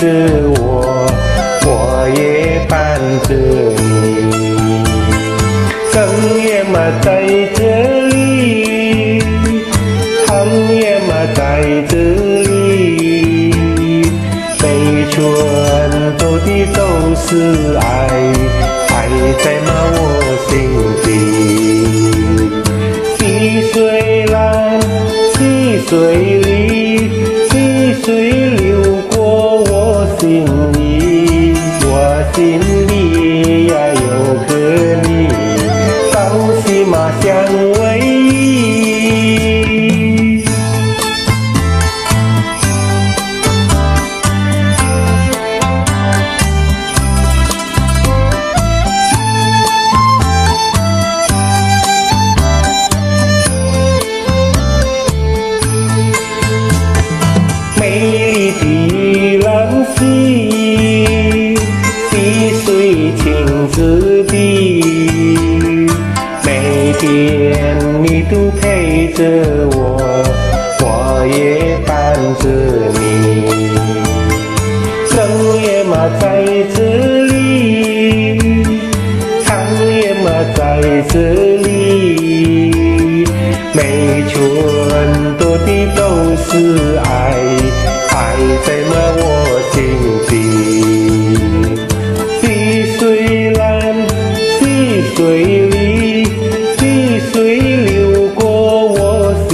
着我，我也伴着你。生也嘛在这里，汤也嘛在这里，每寸土地都是爱，爱在嘛我心底。细水蓝，细水里，细水流过我心里，我心里呀有个你，朝夕嘛相偎依。美丽的兰溪，溪水清似碧，每天你都陪着我，我也伴着你。生也嘛在这里，汤也嘛在这里，每寸土地都是爱，爱在嘛我心底。细水蓝，细水里，细水流过我心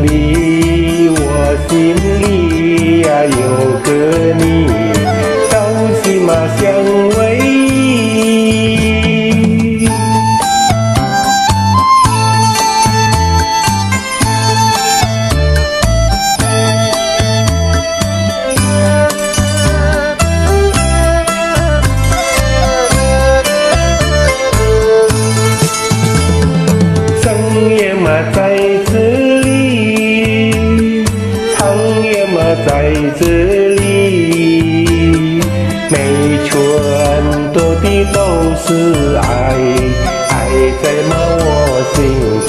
里，我心里呀有个你，朝夕嘛相偎依。在这里，汤也嘛在这里，每寸土地都是爱，爱在嘛我心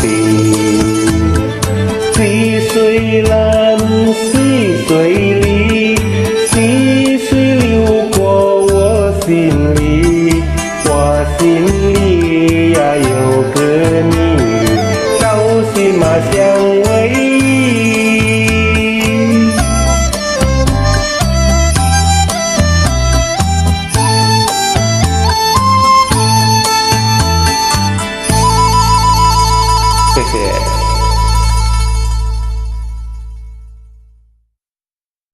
底。